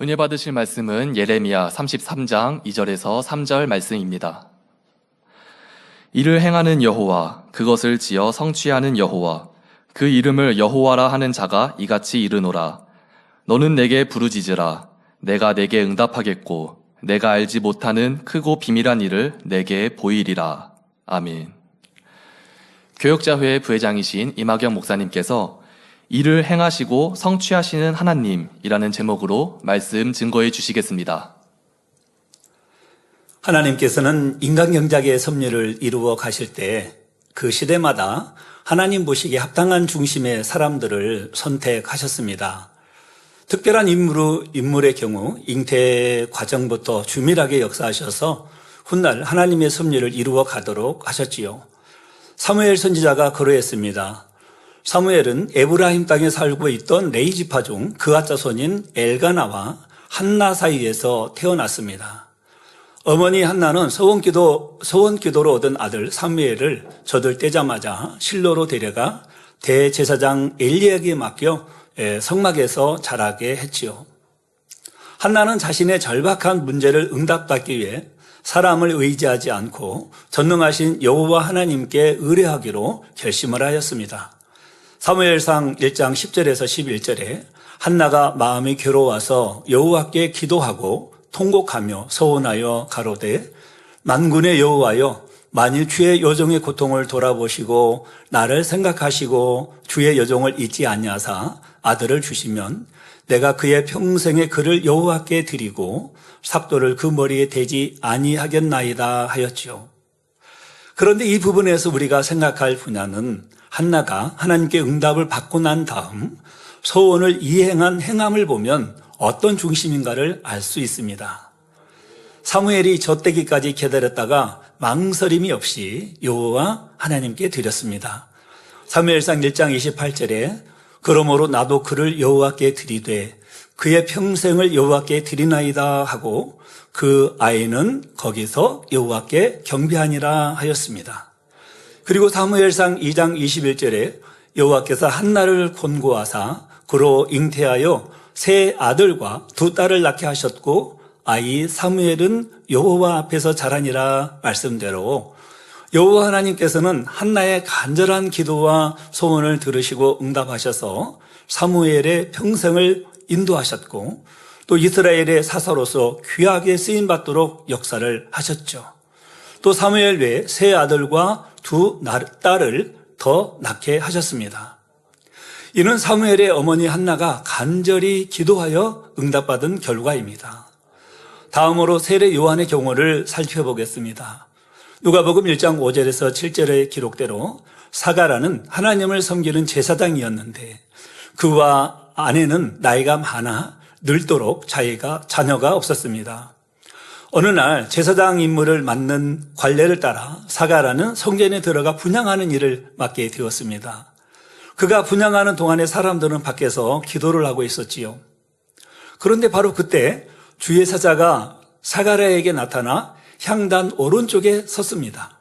은혜 받으실 말씀은 예레미야 33장 2절에서 3절 말씀입니다. 이를 행하는 여호와, 그것을 지어 성취하는 여호와, 그 이름을 여호와라 하는 자가 이같이 이르노라. 너는 내게 부르짖으라. 내가 내게 응답하겠고 내가 알지 못하는 크고 비밀한 일을 내게 보이리라. 아멘. 교역자회 부회장이신 임학영 목사님께서 이를 행하시고 성취하시는 하나님이라는 제목으로 말씀 증거해 주시겠습니다. 하나님께서는 인간경작의 섭리를 이루어 가실 때 그 시대마다 하나님 보시기에 합당한 중심의 사람들을 선택하셨습니다. 특별한 인물의 경우 잉태 과정부터 주밀하게 역사하셔서 훗날 하나님의 섭리를 이루어 가도록 하셨지요. 사무엘 선지자가 그러했습니다. 사무엘은 에브라임 땅에 살고 있던 레위 지파 중 그앗 자손인 엘가나와 한나 사이에서 태어났습니다. 어머니 한나는 소원기도로 얻은 아들 사무엘을 젖을 떼자마자 실로로 데려가 대제사장 엘리야에게 맡겨 성막에서 자라게 했지요. 한나는 자신의 절박한 문제를 응답받기 위해 사람을 의지하지 않고 전능하신 여호와 하나님께 의뢰하기로 결심을 하였습니다. 사무엘상 1장 10절에서 11절에 한나가 마음이 괴로워서 여호와께 기도하고 통곡하며 서원하여 가로되 만군의 여호와여, 만일 주의 여종의 고통을 돌아보시고 나를 생각하시고 주의 여종을 잊지 아니하사 아들을 주시면 내가 그의 평생의 그를 여호와께 드리고 삭도를 그 머리에 대지 아니하겠나이다 하였지요. 그런데 이 부분에서 우리가 생각할 분야는 한나가 하나님께 응답을 받고 난 다음 소원을 이행한 행함을 보면 어떤 중심인가를 알 수 있습니다. 사무엘이 젖되기까지 기다렸다가 망설임이 없이 여호와 하나님께 드렸습니다. 사무엘상 1장 28절에 그러므로 나도 그를 여호와께 드리되 그의 평생을 여호와께 드리나이다 하고 그 아이는 거기서 여호와께 경배하니라 하였습니다. 그리고 사무엘상 2장 21절에 여호와께서 한나를 권고하사 그로 잉태하여 세 아들과 두 딸을 낳게 하셨고 아이 사무엘은 여호와 앞에서 자라니라 말씀대로 여호와 하나님께서는 한나의 간절한 기도와 소원을 들으시고 응답하셔서 사무엘의 평생을 인도하셨고 또 이스라엘의 사사로서 귀하게 쓰임받도록 역사를 하셨죠. 또 사무엘 외에 세 아들과 두 딸을 더 낳게 하셨습니다. 이는 사무엘의 어머니 한나가 간절히 기도하여 응답받은 결과입니다. 다음으로 세례 요한의 경우를 살펴보겠습니다. 누가복음 1장 5절에서 7절의 기록대로 사가라는 하나님을 섬기는 제사장이었는데 그와 아내는 나이가 많아 늙도록 자녀가 없었습니다. 어느 날 제사장 임무를 맡는 관례를 따라 사가라는 성전에 들어가 분향하는 일을 맡게 되었습니다. 그가 분향하는 동안에 사람들은 밖에서 기도를 하고 있었지요. 그런데 바로 그때 주의 사자가 사가랴에게 나타나 향단 오른쪽에 섰습니다.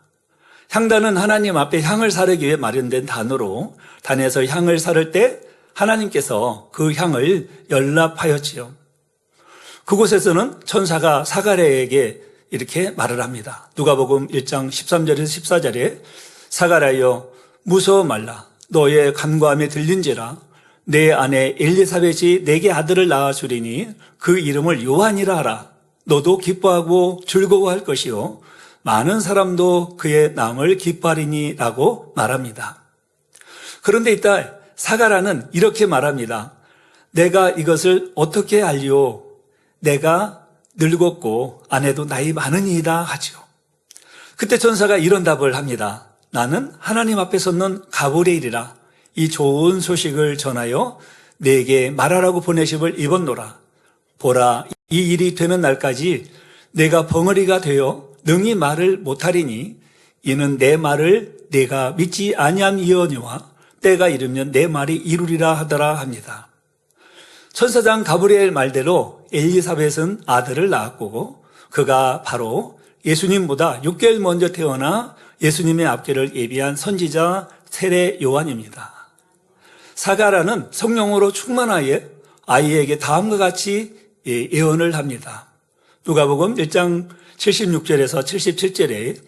향단은 하나님 앞에 향을 사르기 위해 마련된 단으로 단에서 향을 사를 때 하나님께서 그 향을 연락하였지요. 그곳에서는 천사가 사가랴에게 이렇게 말을 합니다. 누가복음 1장 13절에서 14절에 사가랴여 무서워 말라. 너의 간구함에 들린지라. 내 아내 엘리사벳이 내게 아들을 낳아주리니 그 이름을 요한이라 하라. 너도 기뻐하고 즐거워할 것이요 많은 사람도 그의 남을 기뻐하리니 라고 말합니다. 그런데 이따 사가라는 이렇게 말합니다. 내가 이것을 어떻게 알리오? 내가 늙었고 아내도 나이 많으니이다 하죠. 그때 천사가 이런 답을 합니다. 나는 하나님 앞에 섰는 가브리엘이라. 이 좋은 소식을 전하여 내게 말하라고 보내심을 입었노라. 보라, 이 일이 되는 날까지 내가 벙어리가 되어 능히 말을 못하리니 이는 내 말을 내가 믿지 아니함이오니와 때가 이르면 내 말이 이루리라 하더라 합니다. 천사장 가브리엘 말대로 엘리사벳은 아들을 낳았고 그가 바로 예수님보다 6개월 먼저 태어나 예수님의 앞길을 예비한 선지자 세례 요한입니다. 사가라는 성령으로 충만하여 아이에게 다음과 같이 예언을 합니다. 누가복음 1장 76절에서 77절에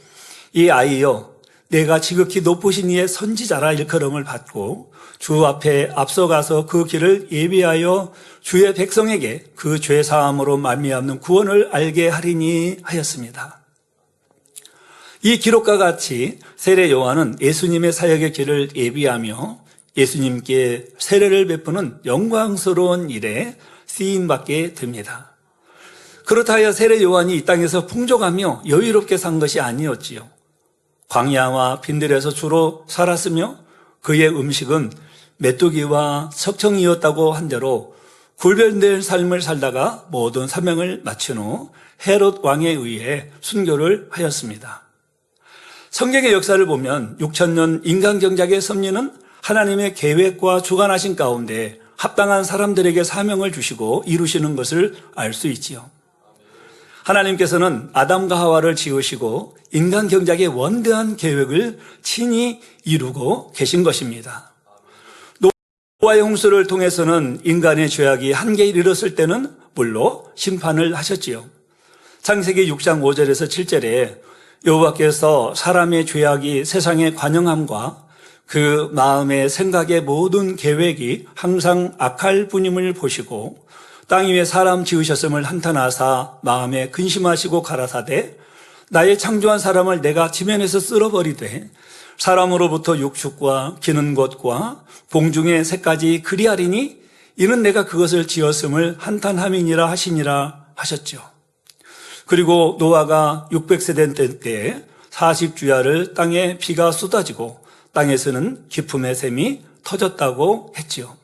이 아이여 내가 지극히 높으신 이의 선지자라 일컬음을 받고 주 앞에 앞서가서 그 길을 예비하여 주의 백성에게 그 죄 사함으로 말미암는 구원을 알게 하리니 하였습니다. 이 기록과 같이 세례 요한은 예수님의 사역의 길을 예비하며 예수님께 세례를 베푸는 영광스러운 일에 쓰임받게 됩니다. 그렇다 하여 세례 요한이 이 땅에서 풍족하며 여유롭게 산 것이 아니었지요. 광야와 빈들에서 주로 살았으며 그의 음식은 메뚜기와 석청이었다고 한 대로 굴변된 삶을 살다가 모든 사명을 마친 후 헤롯 왕에 의해 순교를 하였습니다. 성경의 역사를 보면 6,000년 인간 경작의 섭리는 하나님의 계획과 주관하신 가운데 합당한 사람들에게 사명을 주시고 이루시는 것을 알 수 있지요. 하나님께서는 아담과 하와를 지으시고 인간 경작의 원대한 계획을 친히 이루고 계신 것입니다. 노아의 홍수를 통해서는 인간의 죄악이 한계에 이르렀을 때는 물로 심판을 하셨지요. 창세기 6장 5절에서 7절에 여호와께서 사람의 죄악이 세상에 관영함과 그 마음의 생각의 모든 계획이 항상 악할 뿐임을 보시고 땅 위에 사람 지으셨음을 한탄하사 마음에 근심하시고 가라사대 나의 창조한 사람을 내가 지면에서 쓸어버리되 사람으로부터 육축과 기는 것과 공중의 새까지 그리하리니 이는 내가 그것을 지었음을 한탄함이니라 하시니라 하셨죠. 그리고 노아가 600세대 때 40주야를 땅에 비가 쏟아지고 땅에서는 기품의 샘이 터졌다고 했지요.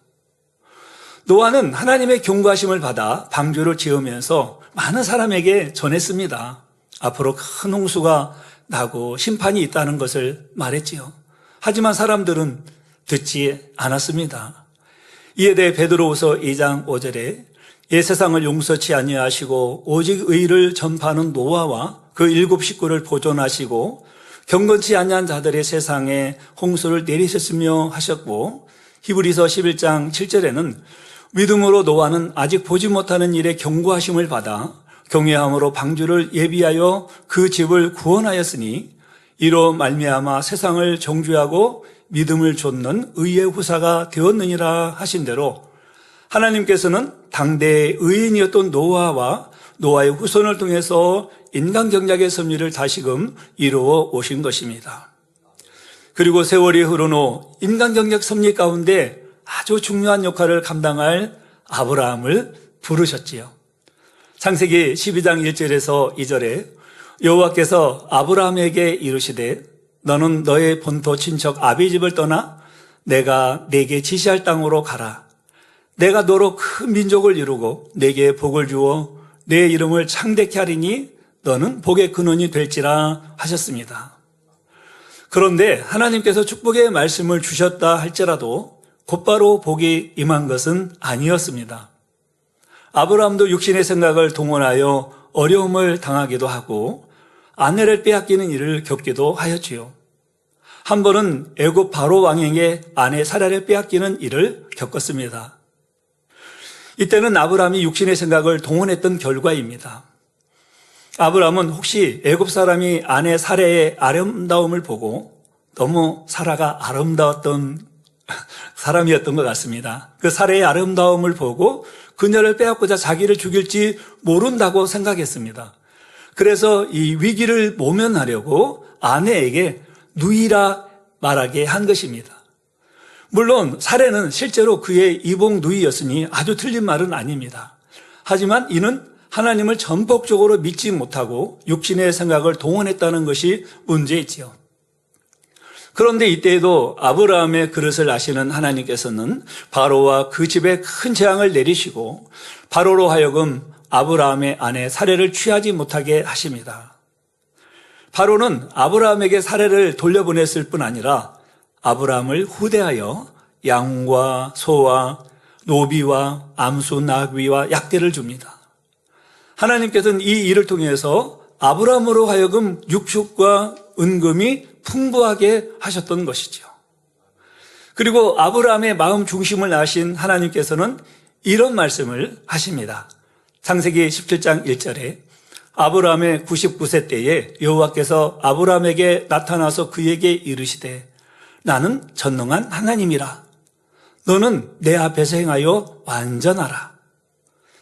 노아는 하나님의 경고하심을 받아 방주를 지으면서 많은 사람에게 전했습니다. 앞으로 큰 홍수가 나고 심판이 있다는 것을 말했지요. 하지만 사람들은 듣지 않았습니다. 이에 대해 베드로후서 2장 5절에 옛 세상을 용서치 아니하시고 오직 의를 전파하는 노아와 그 7 식구를 보존하시고 경건치 아니한 자들의 세상에 홍수를 내리셨으며 하셨고 히브리서 11장 7절에는 믿음으로 노아는 아직 보지 못하는 일에 경고하심을 받아 경외함으로 방주를 예비하여 그 집을 구원하였으니 이로 말미암아 세상을 정죄하고 믿음을 좇는 의의 후사가 되었느니라 하신 대로 하나님께서는 당대의 의인이었던 노아와 노아의 후손을 통해서 인간 경작의 섭리를 다시금 이루어 오신 것입니다. 그리고 세월이 흐른 후 인간 경작 섭리 가운데 아주 중요한 역할을 감당할 아브라함을 부르셨지요. 창세기 12장 1절에서 2절에 여호와께서 아브라함에게 이르시되 너는 너의 본토 친척 아비 집을 떠나 내가 네게 지시할 땅으로 가라. 내가 너로 큰 민족을 이루고 네게 복을 주어 내 이름을 창대케 하리니 너는 복의 근원이 될지라 하셨습니다. 그런데 하나님께서 축복의 말씀을 주셨다 할지라도 곧바로 복이 임한 것은 아니었습니다. 아브라함도 육신의 생각을 동원하여 어려움을 당하기도 하고 아내를 빼앗기는 일을 겪기도 하였지요. 한 번은 애굽 바로 왕에게 아내 사라를 빼앗기는 일을 겪었습니다. 이때는 아브라함이 육신의 생각을 동원했던 결과입니다. 아브라함은 혹시 애굽 사람이 아내 사라의 아름다움을 보고 너무 사라가 아름다웠던 사람이었던 것 같습니다. 그 사라의 아름다움을 보고 그녀를 빼앗고자 자기를 죽일지 모른다고 생각했습니다. 그래서 이 위기를 모면하려고 아내에게 누이라 말하게 한 것입니다. 물론 사라는 실제로 그의 이복 누이였으니 아주 틀린 말은 아닙니다. 하지만 이는 하나님을 전폭적으로 믿지 못하고 육신의 생각을 동원했다는 것이 문제이지요. 그런데 이때에도 아브라함의 그릇을 아시는 하나님께서는 바로와 그 집에 큰 재앙을 내리시고 바로로 하여금 아브라함의 아내 사라를 취하지 못하게 하십니다. 바로는 아브라함에게 사라를 돌려보냈을 뿐 아니라 아브라함을 후대하여 양과 소와 노비와 암수 나귀와 약대를 줍니다. 하나님께서는 이 일을 통해서 아브라함으로 하여금 육축과 은금이 풍부하게 하셨던 것이죠. 그리고 아브라함의 마음 중심을 아신 하나님께서는 이런 말씀을 하십니다. 창세기 17장 1절에 아브라함의 99세 때에 여호와께서 아브라함에게 나타나서 그에게 이르시되 나는 전능한 하나님이라. 너는 내 앞에서 행하여 완전하라.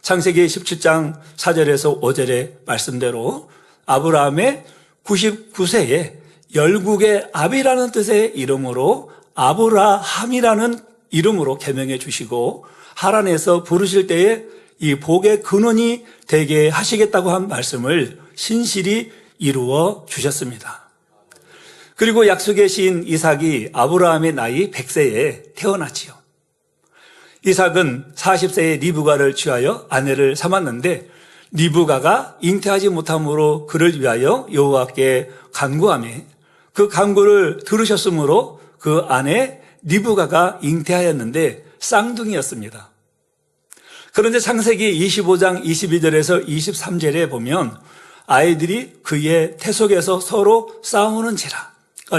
창세기 17장 4절에서 5절의 말씀대로 아브라함의 99세에 열국의 압이라는 뜻의 이름으로 아브라함이라는 이름으로 개명해 주시고 하란에서 부르실 때에 이 복의 근원이 되게 하시겠다고 한 말씀을 신실히 이루어 주셨습니다. 그리고 약속의 시인 이삭이 아브라함의 나이 100세에 태어났지요. 이삭은 40세에 리브가를 취하여 아내를 삼았는데 리브가가 잉태하지 못함으로 그를 위하여 여호와께 간구하며 그 간구를 들으셨으므로 그 아내 리브가가 잉태하였는데 쌍둥이였습니다. 그런데 창세기 25장 22절에서 23절에 보면 아이들이 그의 태속에서 서로 싸우는지라.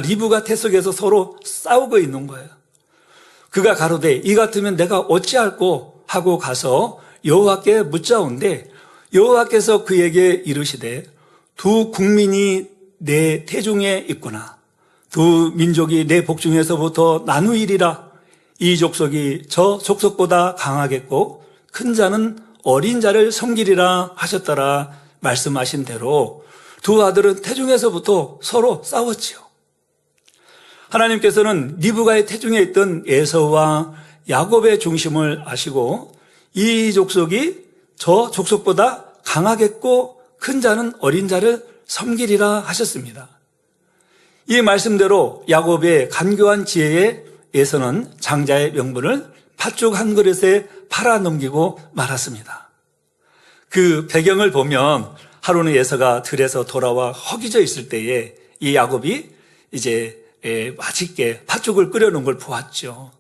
리브가 태속에서 서로 싸우고 있는 거예요. 그가 가로되 이 같으면 내가 어찌할꼬 하고 가서 여호와께 묻자온데 여호와께서 그에게 이르시되 두 국민이 내 태중에 있구나. 두 민족이 내 복중에서부터 나누이리라. 이 족속이 저 족속보다 강하겠고 큰 자는 어린 자를 섬기리라 하셨더라 말씀하신 대로 두 아들은 태중에서부터 서로 싸웠지요. 하나님께서는 리브가의 태중에 있던 에서와 야곱의 중심을 아시고 이 족속이 저 족속보다 강하겠고 큰 자는 어린 자를 섬기리라 하셨습니다. 이 말씀대로 야곱의 간교한 지혜에 에서는 장자의 명분을 팥죽 한 그릇에 팔아 넘기고 말았습니다. 그 배경을 보면 하루는 에서가 들에서 돌아와 허기져 있을 때에 이 야곱이 이제 맛있게 팥죽을 끓여놓은 걸 보았죠.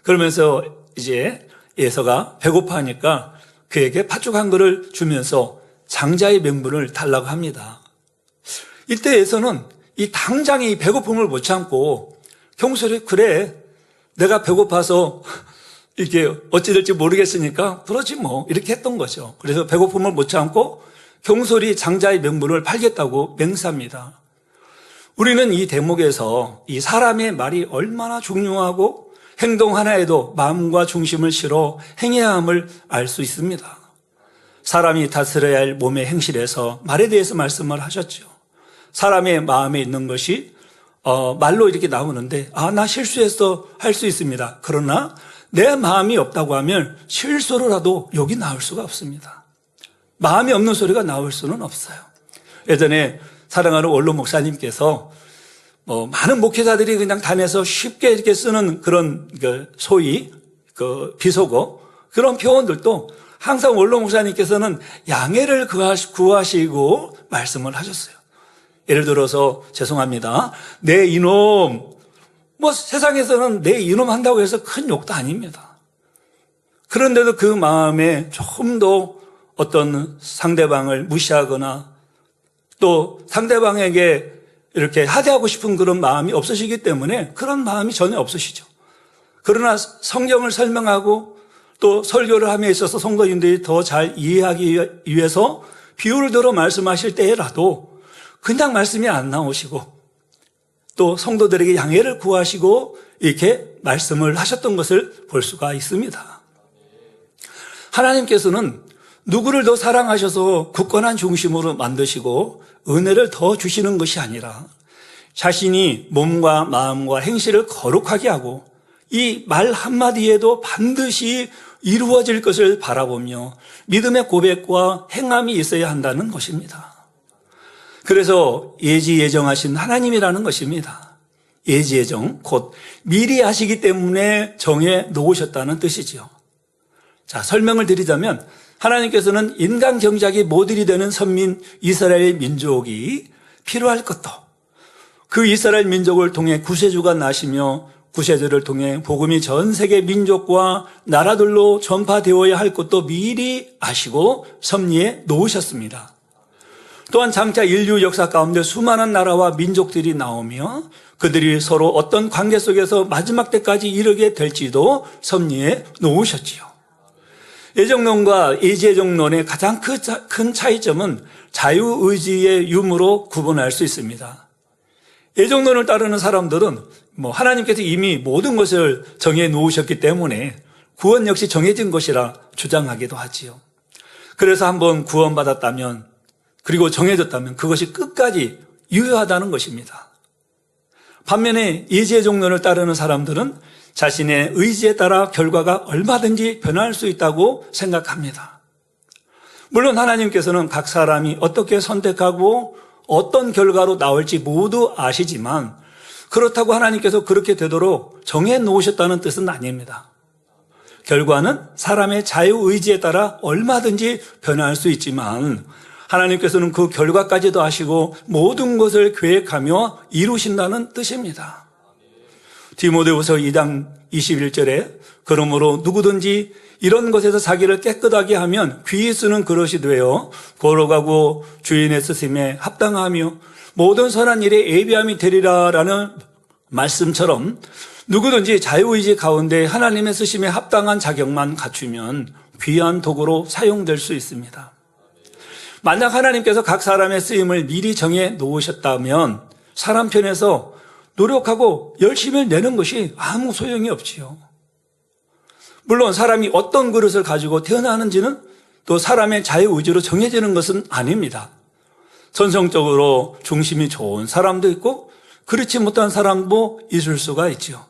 그러면서 이제 에서가 배고파하니까 그에게 팥죽 한 그릇을 주면서 장자의 명분을 달라고 합니다. 이때 에서는 이 당장의 배고픔을 못 참고 경솔히 그래 내가 배고파서 이게 어찌 될지 모르겠으니까 그러지 뭐 이렇게 했던 거죠. 그래서 배고픔을 못 참고 경솔히 장자의 명분을 팔겠다고 맹세합니다. 우리는 이 대목에서 이 사람의 말이 얼마나 중요하고 행동 하나에도 마음과 중심을 실어 행해야 함을 알 수 있습니다. 사람이 다스려야 할 몸의 행실에서 말에 대해서 말씀을 하셨죠. 사람의 마음에 있는 것이 말로 이렇게 나오는데 나 실수했어 할 수 있습니다. 그러나 내 마음이 없다고 하면 실수로라도 욕이 나올 수가 없습니다. 마음이 없는 소리가 나올 수는 없어요. 예전에 사랑하는 원로 목사님께서 많은 목회자들이 그냥 단에서 쉽게 이렇게 쓰는 그런 소위 비속어 그런 표현들도 항상 원로 목사님께서는 양해를 구하시고 말씀을 하셨어요. 예를 들어서 죄송합니다. 내 이놈 세상에서는 내 이놈 한다고 해서 큰 욕도 아닙니다. 그런데도 그 마음에 조금 더 어떤 상대방을 무시하거나 또 상대방에게 이렇게 하대하고 싶은 그런 마음이 없으시기 때문에 그런 마음이 전혀 없으시죠. 그러나 성경을 설명하고 또 설교를 함에 있어서 성도님들이 더 잘 이해하기 위해서 비유를 들어 말씀하실 때라도 그냥 말씀이 안 나오시고 또 성도들에게 양해를 구하시고 이렇게 말씀을 하셨던 것을 볼 수가 있습니다. 하나님께서는 누구를 더 사랑하셔서 굳건한 중심으로 만드시고 은혜를 더 주시는 것이 아니라 자신이 몸과 마음과 행실을 거룩하게 하고 이 말 한마디에도 반드시 이루어질 것을 바라보며 믿음의 고백과 행함이 있어야 한다는 것입니다. 그래서 예지예정하신 하나님이라는 것입니다. 예지예정, 곧 미리 하시기 때문에 정해 놓으셨다는 뜻이죠. 자, 설명을 드리자면 하나님께서는 인간 경작이 모델이 되는 선민 이스라엘 민족이 필요할 것도 그 이스라엘 민족을 통해 구세주가 나시며 구세주를 통해 복음이 전 세계 민족과 나라들로 전파되어야 할 것도 미리 아시고 섭리해 놓으셨습니다. 또한 장차 인류 역사 가운데 수많은 나라와 민족들이 나오며 그들이 서로 어떤 관계 속에서 마지막 때까지 이르게 될지도 섭리해 놓으셨지요. 예정론과 예지예정론의 가장 큰 차이점은 자유의지의 유무로 구분할 수 있습니다. 예정론을 따르는 사람들은 하나님께서 이미 모든 것을 정해 놓으셨기 때문에 구원 역시 정해진 것이라 주장하기도 하지요. 그래서 한번 구원받았다면, 그리고 정해졌다면 그것이 끝까지 유효하다는 것입니다. 반면에 예지예정론을 따르는 사람들은 자신의 의지에 따라 결과가 얼마든지 변할 수 있다고 생각합니다. 물론 하나님께서는 각 사람이 어떻게 선택하고 어떤 결과로 나올지 모두 아시지만, 그렇다고 하나님께서 그렇게 되도록 정해 놓으셨다는 뜻은 아닙니다. 결과는 사람의 자유의지에 따라 얼마든지 변할 수 있지만 하나님께서는 그 결과까지도 아시고 모든 것을 계획하며 이루신다는 뜻입니다. 디모데후서 2장 21절에 그러므로 누구든지 이런 것에서 자기를 깨끗하게 하면 귀히 쓰는 그릇이 되어 걸어가고 주인의 쓰심에 합당하며 모든 선한 일에 예비함이 되리라라는 말씀처럼 누구든지 자유의지 가운데 하나님의 쓰심에 합당한 자격만 갖추면 귀한 도구로 사용될 수 있습니다. 만약 하나님께서 각 사람의 쓰임을 미리 정해 놓으셨다면 사람 편에서 노력하고 열심히 내는 것이 아무 소용이 없지요. 물론 사람이 어떤 그릇을 가지고 태어나는지는 또 사람의 자유의지로 정해지는 것은 아닙니다. 전성적으로 중심이 좋은 사람도 있고 그렇지 못한 사람도 있을 수가 있지요.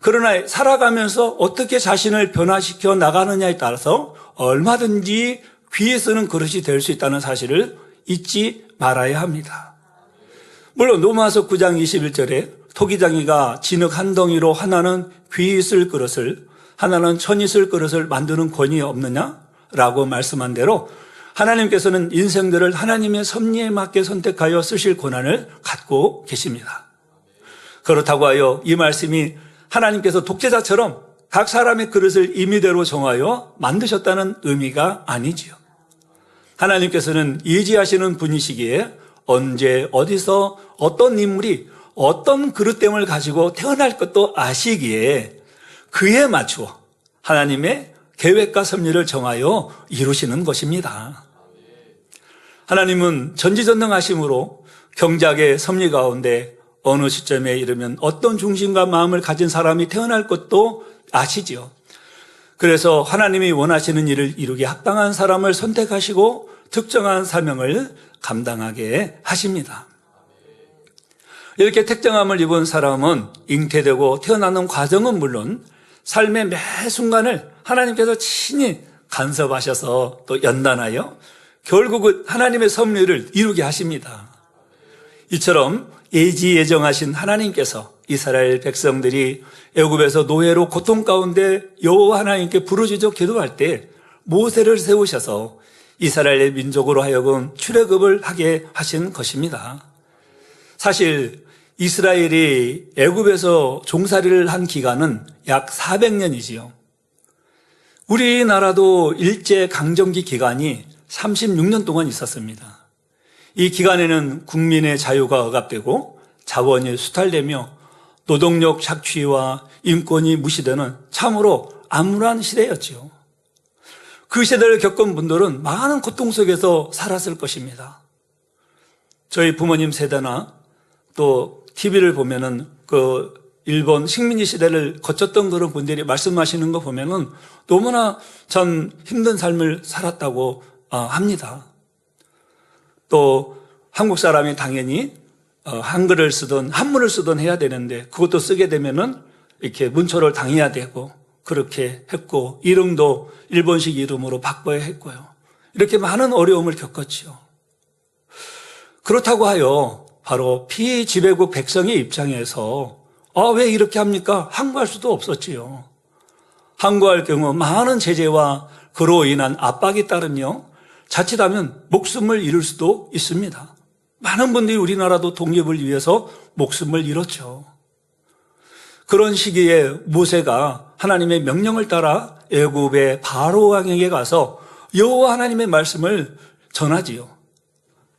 그러나 살아가면서 어떻게 자신을 변화시켜 나가느냐에 따라서 얼마든지 귀에 쓰는 그릇이 될 수 있다는 사실을 잊지 말아야 합니다. 물론 로마서 9장 21절에 토기장이가 진흙 한 덩이로 하나는 귀에 쓸 그릇을 하나는 천이 쓸 그릇을 만드는 권위 없느냐라고 말씀한 대로 하나님께서는 인생들을 하나님의 섭리에 맞게 선택하여 쓰실 권한을 갖고 계십니다. 그렇다고 하여 이 말씀이 하나님께서 독재자처럼 각 사람의 그릇을 임의대로 정하여 만드셨다는 의미가 아니지요. 하나님께서는 예지하시는 분이시기에 언제 어디서 어떤 인물이 어떤 그릇됨을 가지고 태어날 것도 아시기에 그에 맞추어 하나님의 계획과 섭리를 정하여 이루시는 것입니다. 하나님은 전지전능하심으로 경작의 섭리 가운데 어느 시점에 이르면 어떤 중심과 마음을 가진 사람이 태어날 것도 아시지요. 그래서 하나님이 원하시는 일을 이루기 합당한 사람을 선택하시고 특정한 사명을 감당하게 하십니다. 이렇게 택정함을 입은 사람은 잉태되고 태어나는 과정은 물론 삶의 매 순간을 하나님께서 친히 간섭하셔서 또 연단하여 결국은 하나님의 섭리를 이루게 하십니다. 이처럼 예지예정하신 하나님께서 이스라엘 백성들이 애굽에서 노예로 고통 가운데 여호와 하나님께 부르짖어 기도할 때 모세를 세우셔서 이스라엘의 민족으로 하여금 출애굽을 하게 하신 것입니다. 사실 이스라엘이 애굽에서 종살이를 한 기간은 약 400년이지요. 우리나라도 일제 강점기 기간이 36년 동안 있었습니다. 이 기간에는 국민의 자유가 억압되고 자원이 수탈되며 노동력 착취와 인권이 무시되는 참으로 암울한 시대였지요. 그 시대를 겪은 분들은 많은 고통 속에서 살았을 것입니다. 저희 부모님 세대나 또 TV를 보면은 그 일본 식민지 시대를 거쳤던 그런 분들이 말씀하시는 거 보면은 너무나 전 힘든 삶을 살았다고 합니다. 또 한국 사람이 당연히 한글을 쓰든 한문을 쓰든 해야 되는데 그것도 쓰게 되면은 이렇게 문초를 당해야 되고 그렇게 했고 이름도 일본식 이름으로 바꿔야 했고요. 이렇게 많은 어려움을 겪었지요. 그렇다고 하여 바로 피지배국 백성의 입장에서 왜 이렇게 합니까? 항거할 수도 없었지요. 항거할 경우 많은 제재와 그로 인한 압박이 따르며 자칫하면 목숨을 잃을 수도 있습니다. 많은 분들이 우리나라도 독립을 위해서 목숨을 잃었죠. 그런 시기에 모세가 하나님의 명령을 따라 애굽의 바로 왕에게 가서 여호와 하나님의 말씀을 전하지요.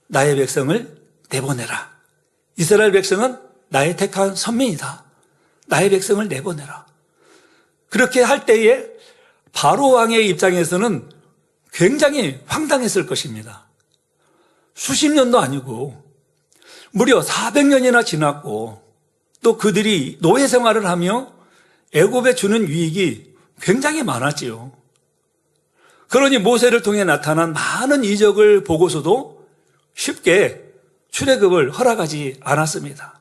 나의 백성을 내보내라. 이스라엘 백성은 나의 택한 선민이다. 나의 백성을 내보내라. 그렇게 할 때에 바로 왕의 입장에서는 굉장히 황당했을 것입니다. 수십 년도 아니고 무려 400년이나 지났고 또 그들이 노예 생활을 하며 애굽에 주는 유익이 굉장히 많았지요. 그러니 모세를 통해 나타난 많은 이적을 보고서도 쉽게 출애굽을 허락하지 않았습니다.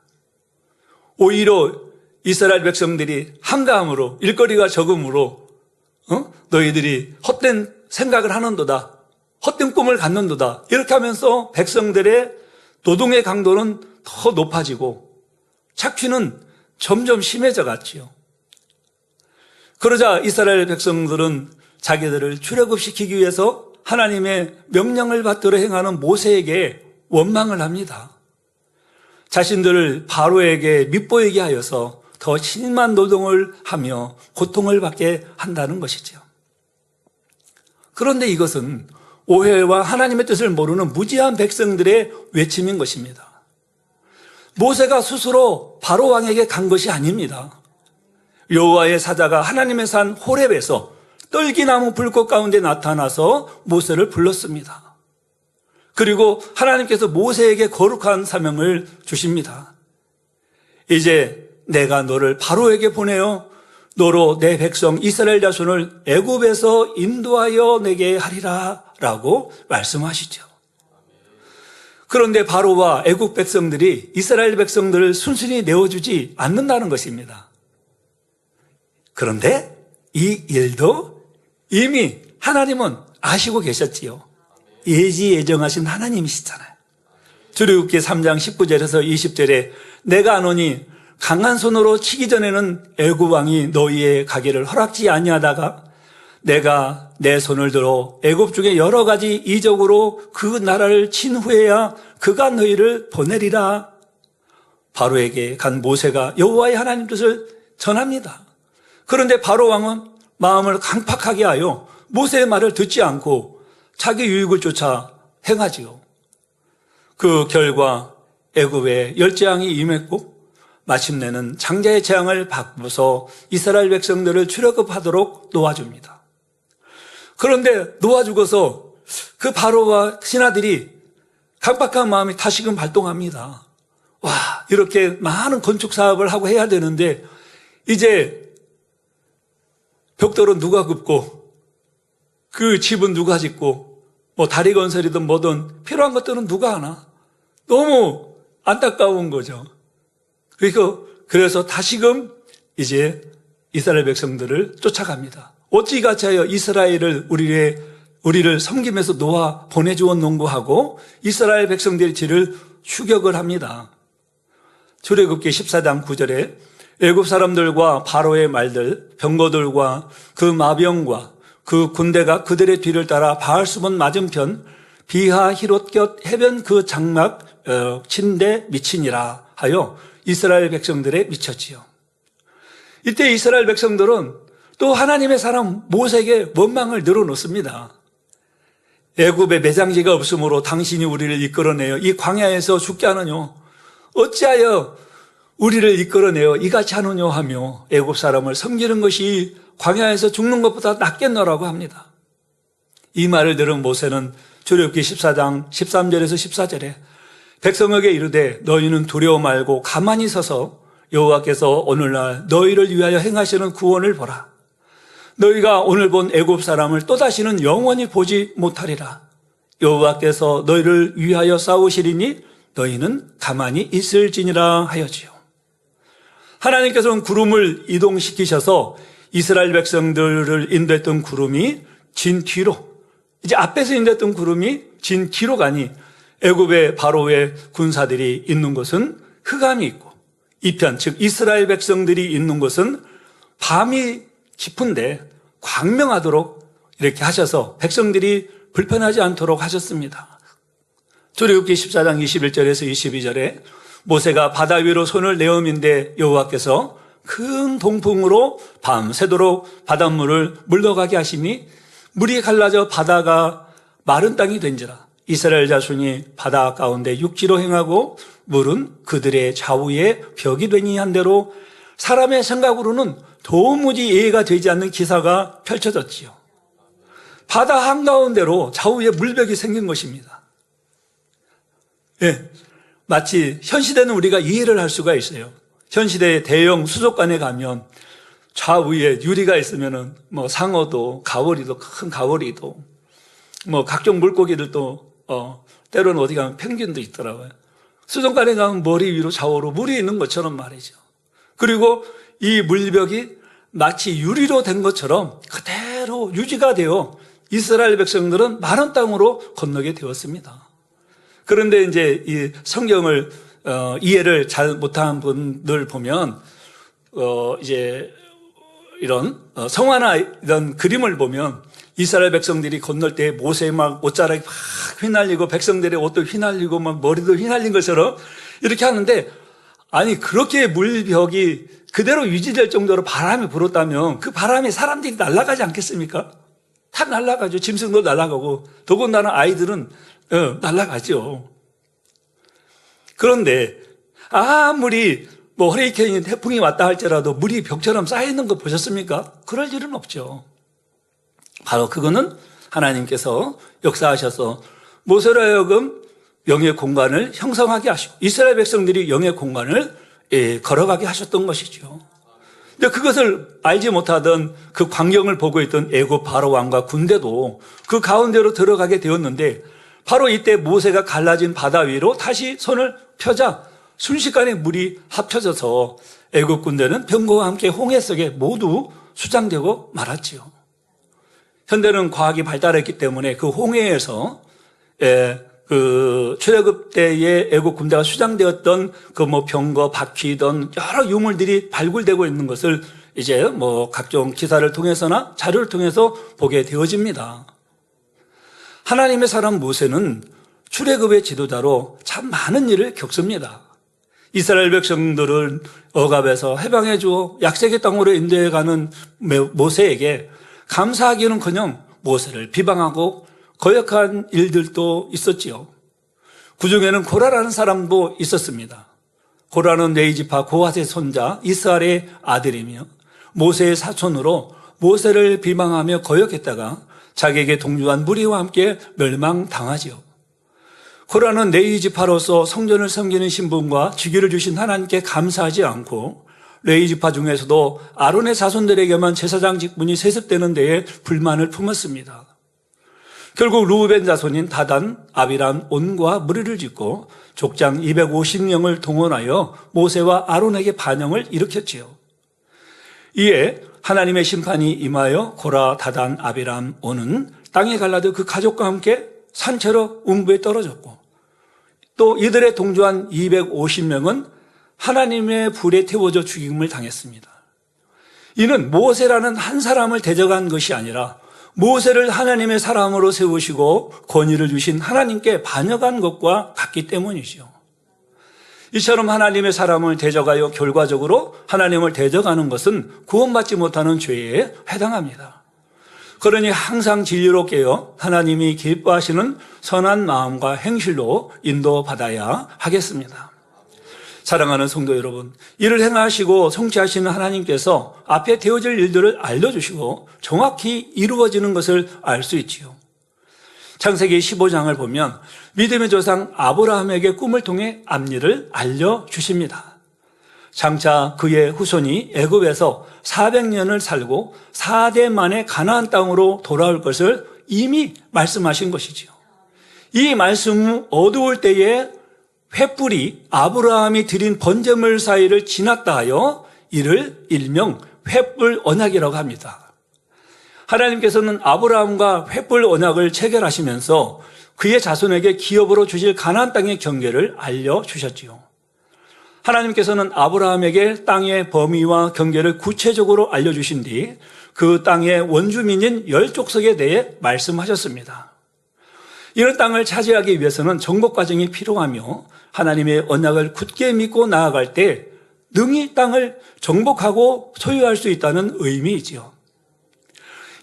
오히려 이스라엘 백성들이 한가함으로 일거리가 적음으로 너희들이 헛된 생각을 하는도다, 헛된 꿈을 갖는도다 이렇게 하면서 백성들의 노동의 강도는 더 높아지고 착취는 점점 심해져 갔지요. 그러자 이스라엘 백성들은 자기들을 출애굽시키기 위해서 하나님의 명령을 받들어 행하는 모세에게 원망을 합니다. 자신들을 바로에게 밉보이게 하여서 더 심한 노동을 하며 고통을 받게 한다는 것이죠. 그런데 이것은 오해와 하나님의 뜻을 모르는 무지한 백성들의 외침인 것입니다. 모세가 스스로 바로 왕에게 간 것이 아닙니다. 여호와의 사자가 하나님의 산 호렙에서 떨기나무 불꽃 가운데 나타나서 모세를 불렀습니다. 그리고 하나님께서 모세에게 거룩한 사명을 주십니다. 이제 내가 너를 바로에게 보내어 너로 내 백성 이스라엘 자손을 애굽에서 인도하여 내게 하리라 라고 말씀하시죠. 그런데 바로와 애굽 백성들이 이스라엘 백성들을 순순히 내어주지 않는다는 것입니다. 그런데 이 일도 이미 하나님은 아시고 계셨지요. 예지예정하신 하나님이시잖아요. 출애굽기 3장 19절에서 20절에 내가 아노니 강한 손으로 치기 전에는 애굽 왕이 너희의 가기를 허락지 아니하다가 내가 내 손을 들어 애굽 중에 여러 가지 이적으로 그 나라를 친 후에야 그가 너희를 보내리라. 바로에게 간 모세가 여호와의 하나님 뜻을 전합니다. 그런데 바로 왕은 마음을 강팍하게 하여 모세의 말을 듣지 않고 자기 유익을 쫓아 행하지요. 그 결과 애굽에 열재앙이 임했고 마침내는 장자의 재앙을 바꾸어서 이스라엘 백성들을 출애굽하도록 놓아줍니다. 그런데 놓아주고서 그 바로와 신하들이 강박한 마음이 다시금 발동합니다. 와, 이렇게 많은 건축 사업을 하고 해야 되는데 이제 벽돌은 누가 긋고 그 집은 누가 짓고 뭐 다리 건설이든 뭐든 필요한 것들은 누가 하나? 너무 안타까운 거죠. 그래서 다시금 이제 이스라엘 백성들을 쫓아갑니다. 어찌같이 하여 이스라엘을 우리를 섬기면서 놓아 보내주었는고 하고 이스라엘 백성들의 죄를 추격을 합니다. 출애굽기 14장 9절에 애굽 사람들과 바로의 말들, 병거들과 그 마병과 그 군대가 그들의 뒤를 따라 바알수본 맞은편 비하 히롯 해변 그 장막 친데 미치니라 하여 이스라엘 백성들에 미쳤지요. 이때 이스라엘 백성들은 또 하나님의 사람 모세에게 원망을 늘어놓습니다. 애굽에 매장지가 없으므로 당신이 우리를 이끌어내어 이 광야에서 죽게 하느뇨. 어찌하여 우리를 이끌어내어 이같이 하느뇨 하며 애굽 사람을 섬기는 것이 광야에서 죽는 것보다 낫겠노라고 합니다. 이 말을 들은 모세는 출애굽기 14장 13절에서 14절에 백성에게 이르되 너희는 두려워 말고 가만히 서서 여호와께서 오늘날 너희를 위하여 행하시는 구원을 보라. 너희가 오늘 본 애굽 사람을 또다시는 영원히 보지 못하리라. 여호와께서 너희를 위하여 싸우시리니 너희는 가만히 있을지니라 하여지요. 하나님께서는 구름을 이동시키셔서 이스라엘 백성들을 인도했던 구름이 진 뒤로, 이제 앞에서 인도했던 구름이 진 뒤로 가니 애굽의 바로의 군사들이 있는 곳은 흑암이 있고 이편 즉 이스라엘 백성들이 있는 곳은 밤이 깊은데 광명하도록 이렇게 하셔서 백성들이 불편하지 않도록 하셨습니다. 출애굽기 14장 21절에서 22절에 모세가 바다 위로 손을 내어민데 여호와께서 큰 동풍으로 밤새도록 바닷물을 물러가게 하시니 물이 갈라져 바다가 마른 땅이 된지라. 이스라엘 자손이 바다 가운데 육지로 행하고 물은 그들의 좌우에 벽이 되니 한 대로 사람의 생각으로는 도무지 이해가 되지 않는 기사가 펼쳐졌지요. 바다 한가운데로 좌우에 물벽이 생긴 것입니다. 예, 마치 현 시대는 우리가 이해를 할 수가 있어요. 현 시대의 대형 수족관에 가면 좌우에 유리가 있으면은 뭐 상어도, 가오리도, 큰 가오리도, 뭐 각종 물고기들도 때로는 어디 가면 펭귄도 있더라고요. 수족관에 가면 머리 위로 좌우로 물이 있는 것처럼 말이죠. 그리고 이 물벽이 마치 유리로 된 것처럼 그대로 유지가 되어 이스라엘 백성들은 마른 땅으로 건너게 되었습니다. 그런데 이제 이 성경을 이해를 잘 못한 분들 보면 이제 이런 성화나 이런 그림을 보면 이스라엘 백성들이 건널 때 모세의 막 옷자락이 막 휘날리고 백성들의 옷도 휘날리고 막 머리도 휘날린 것처럼 이렇게 하는데, 아니 그렇게 물벽이 그대로 유지될 정도로 바람이 불었다면 그 바람에 사람들이 날아가지 않겠습니까? 다 날아가죠. 짐승도 날아가고 더군다나 아이들은 날아가죠. 그런데 아무리 뭐 허리케인이 태풍이 왔다 할지라도 물이 벽처럼 쌓여있는 거 보셨습니까? 그럴 일은 없죠. 바로 그거는 하나님께서 역사하셔서 모세로 하여금 영의 공간을 형성하게 하시고 이스라엘 백성들이 영의 공간을 걸어가게 하셨던 것이죠. 근데 그것을 알지 못하던 그 광경을 보고 있던 애굽 바로 왕과 군대도 그 가운데로 들어가게 되었는데, 바로 이때 모세가 갈라진 바다 위로 다시 손을 펴자 순식간에 물이 합쳐져서 애굽 군대는 병거와 함께 홍해 속에 모두 수장되고 말았지요. 현대는 과학이 발달했기 때문에 그 홍해에서 그 출애굽 때의 애굽 군대가 수장되었던 그 뭐 병거, 바퀴든 여러 유물들이 발굴되고 있는 것을 이제 뭐 각종 기사를 통해서나 자료를 통해서 보게 되어집니다. 하나님의 사람 모세는 출애굽의 지도자로 참 많은 일을 겪습니다. 이스라엘 백성들을 억압해서 해방해 주어 약속의 땅으로 인도해 가는 모세에게 감사하기는커녕 모세를 비방하고 거역한 일들도 있었지요. 그중에는 고라라는 사람도 있었습니다. 고라는 레위지파 고핫의 손자 이스라엘의 아들이며 모세의 사촌으로 모세를 비방하며 거역했다가 자기에게 동조한 무리와 함께 멸망당하지요. 고라는 레위지파로서 성전을 섬기는 신분과 직위를 주신 하나님께 감사하지 않고 레위지파 중에서도 아론의 자손들에게만 제사장 직분이 세습되는 데에 불만을 품었습니다. 결국 루벤 자손인 다단, 아비람, 온과 무리를 짓고 족장 250명을 동원하여 모세와 아론에게 반영을 일으켰지요. 이에 하나님의 심판이 임하여 고라, 다단, 아비람, 온은 땅에 갈라져 그 가족과 함께 산채로 음부에 떨어졌고, 또 이들의 동조한 250명은 하나님의 불에 태워져 죽임을 당했습니다. 이는 모세라는 한 사람을 대적한 것이 아니라 모세를 하나님의 사람으로 세우시고 권위를 주신 하나님께 반역한 것과 같기 때문이죠. 이처럼 하나님의 사람을 대적하여 결과적으로 하나님을 대적하는 것은 구원받지 못하는 죄에 해당합니다. 그러니 항상 진리로 깨어 하나님이 기뻐하시는 선한 마음과 행실로 인도받아야 하겠습니다. 사랑하는 성도 여러분, 이를 행하시고 성취하시는 하나님께서 앞에 되어질 일들을 알려주시고 정확히 이루어지는 것을 알 수 있지요. 창세기 15장을 보면 믿음의 조상 아브라함에게 꿈을 통해 앞일을 알려주십니다. 장차 그의 후손이 애굽에서 400년을 살고 4대 만에 가나안 땅으로 돌아올 것을 이미 말씀하신 것이지요. 이 말씀은 어두울 때에 횃불이 아브라함이 드린 번제물 사이를 지났다 하여 이를 일명 횃불 언약이라고 합니다. 하나님께서는 아브라함과 횃불 언약을 체결하시면서 그의 자손에게 기업으로 주실 가나안 땅의 경계를 알려주셨지요. 하나님께서는 아브라함에게 땅의 범위와 경계를 구체적으로 알려주신 뒤 그 땅의 원주민인 10족속에 대해 말씀하셨습니다. 이런 땅을 차지하기 위해서는 정복 과정이 필요하며 하나님의 언약을 굳게 믿고 나아갈 때 능히 땅을 정복하고 소유할 수 있다는 의미이지요.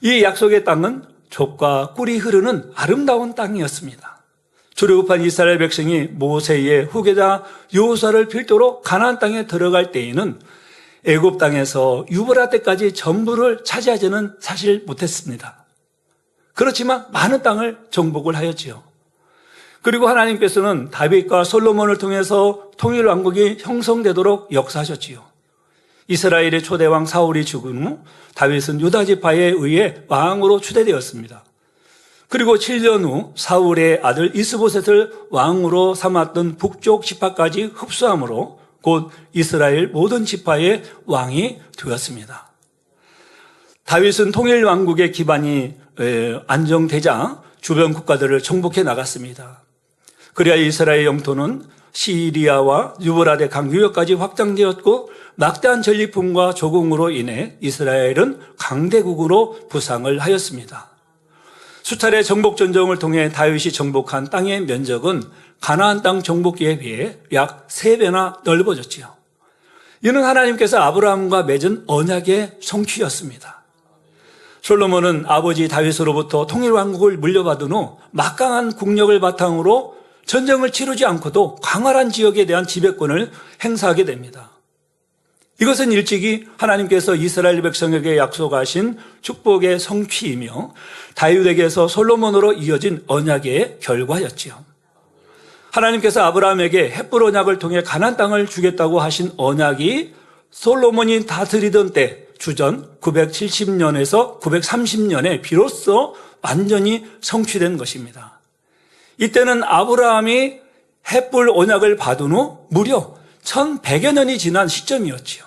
이 약속의 땅은 족과 꿀이 흐르는 아름다운 땅이었습니다. 출애굽한 이스라엘 백성이 모세의 후계자 여호수아를 필두로 가나안 땅에 들어갈 때에는 애굽 땅에서 유브라데까지 전부를 차지하지는 사실 못했습니다. 그렇지만 많은 땅을 정복을 하였지요. 그리고 하나님께서는 다윗과 솔로몬을 통해서 통일 왕국이 형성되도록 역사하셨지요. 이스라엘의 초대왕 사울이 죽은 후 다윗은 유다 지파에 의해 왕으로 추대되었습니다. 그리고 7년 후 사울의 아들 이스보셋을 왕으로 삼았던 북쪽 지파까지 흡수함으로 곧 이스라엘 모든 지파의 왕이 되었습니다. 다윗은 통일 왕국의 기반이 안정되자 주변 국가들을 정복해 나갔습니다. 그래야 이스라엘 영토는 시리아와 유브라데 강 유역까지 확장되었고 막대한 전리품과 조공으로 인해 이스라엘은 강대국으로 부상을 하였습니다. 수차례 정복 전쟁을 통해 다윗이 정복한 땅의 면적은 가나안 땅 정복기에 비해 약 3배나 넓어졌지요. 이는 하나님께서 아브라함과 맺은 언약의 성취였습니다. 솔로몬은 아버지 다윗으로부터 통일왕국을 물려받은 후 막강한 국력을 바탕으로 전쟁을 치르지 않고도 광활한 지역에 대한 지배권을 행사하게 됩니다. 이것은 일찍이 하나님께서 이스라엘 백성에게 약속하신 축복의 성취이며 다윗에게서 솔로몬으로 이어진 언약의 결과였지요. 하나님께서 아브라함에게 헷불 언약을 통해 가나안 땅을 주겠다고 하신 언약이 솔로몬이 다스리던 때 주전 970년에서 930년에 비로소 완전히 성취된 것입니다. 이때는 아브라함이 헷불 언약을 받은 후 무려 1100여 년이 지난 시점이었지요.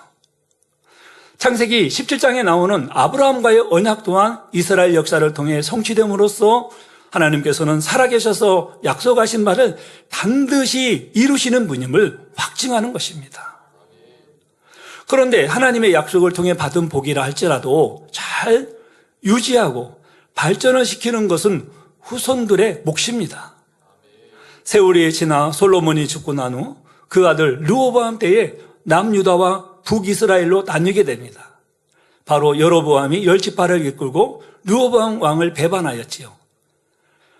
창세기 17장에 나오는 아브라함과의 언약 또한 이스라엘 역사를 통해 성취됨으로써 하나님께서는 살아계셔서 약속하신 말을 반드시 이루시는 분임을 확증하는 것입니다. 그런데 하나님의 약속을 통해 받은 복이라 할지라도 잘 유지하고 발전을 시키는 것은 후손들의 몫입니다. 세월이 지나 솔로몬이 죽고 난 후 그 아들 르호보암 때에 남유다와 북이스라엘로 나뉘게 됩니다. 바로 여로보암이 10지파를 이끌고 르호보암 왕을 배반하였지요.